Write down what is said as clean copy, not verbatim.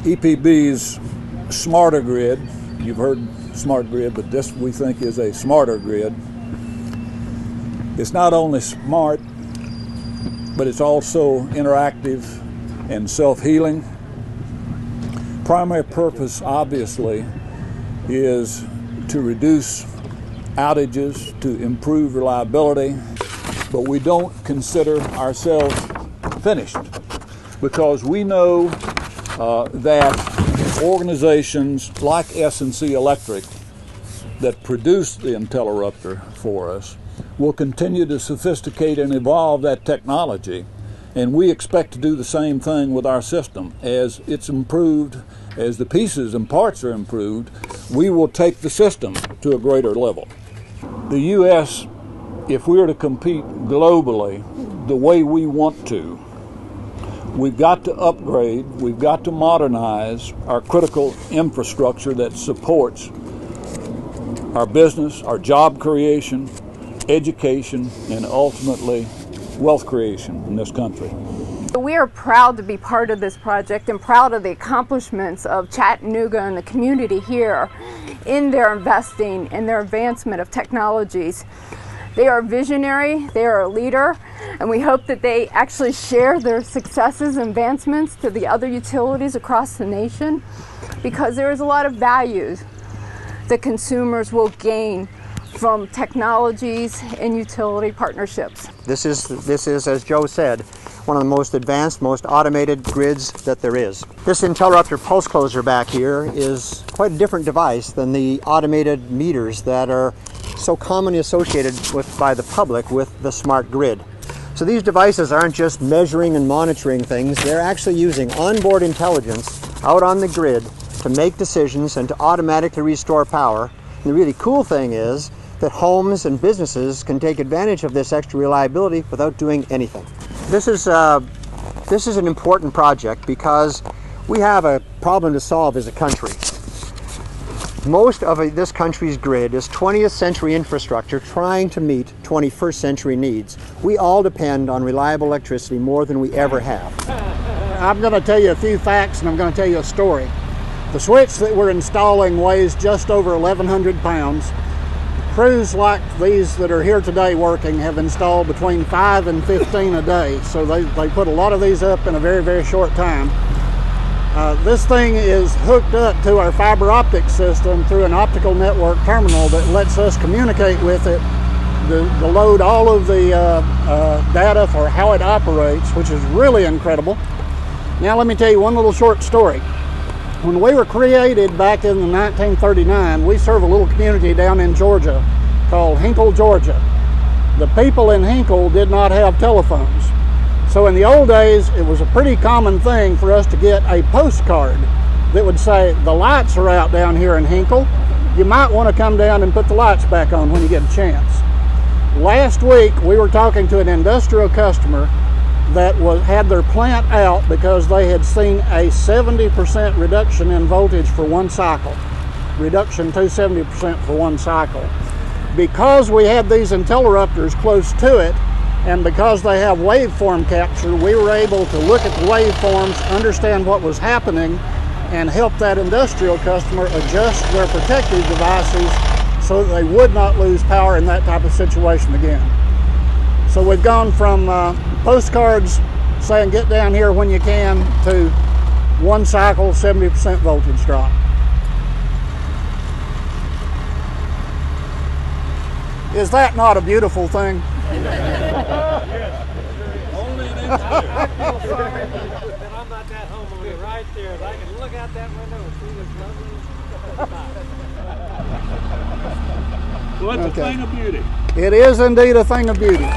EPB's smarter grid, you've heard smart grid, but this we think is a smarter grid. It's not only smart, but it's also interactive and self-healing. Primary purpose, obviously, is to reduce outages, to improve reliability, but we don't consider ourselves finished because we know that organizations like S&C Electric that produce the Interrupter for us will continue to sophisticate and evolve that technology, and we expect to do the same thing with our system. As it's improved, as the pieces and parts are improved, we will take the system to a greater level. The U.S., if we were to compete globally the way we want to, we've got to upgrade, we've got to modernize our critical infrastructure that supports our business, our job creation, education, and ultimately wealth creation in this country. We are proud to be part of this project and proud of the accomplishments of Chattanooga and the community here in their investing in their advancement of technologies. They are visionary, they are a leader, and we hope that they actually share their successes and advancements to the other utilities across the nation, because there is a lot of values that consumers will gain from technologies and utility partnerships. This is, as Joe said, one of the most advanced, most automated grids that there is. This Interrupter pulse closer back here is quite a different device than the automated meters that are so commonly associated by the public with the smart grid. So these devices aren't just measuring and monitoring things, they're actually using onboard intelligence out on the grid to make decisions and to automatically restore power. And the really cool thing is that homes and businesses can take advantage of this extra reliability without doing anything. This is an important project because we have a problem to solve as a country. Most of this country's grid is 20th century infrastructure trying to meet 21st century needs. We all depend on reliable electricity more than we ever have. I'm going to tell you a few facts and I'm going to tell you a story. The switch that we're installing weighs just over 1,100 pounds. Crews like these that are here today working have installed between 5 and 15 a day, so they put a lot of these up in a very, very short time. This thing is hooked up to our fiber optic system through an optical network terminal that lets us communicate with it to load all of the data for how it operates, which is really incredible. Now let me tell you one little short story. When we were created back in 1939, we serve a little community down in Georgia called Hinkle, Georgia. The people in Hinkle did not have telephones. So in the old days, it was a pretty common thing for us to get a postcard that would say, the lights are out down here in Hinkle. You might want to come down and put the lights back on when you get a chance. Last week, we were talking to an industrial customer that had their plant out because they had seen a 70% reduction in voltage for one cycle. Reduction to 70% for one cycle. Because we had these interrupters close to it, and because they have waveform capture, we were able to look at the waveforms, understand what was happening, and help that industrial customer adjust their protective devices so that they would not lose power in that type of situation again. So we've gone from postcards saying get down here when you can to one cycle, 70% voltage drop. Is that not a beautiful thing? Only an engineer. And I'm not that homeowner right there. I can look out that window and see this lovely. Well, it's a thing of beauty. It is indeed a thing of beauty.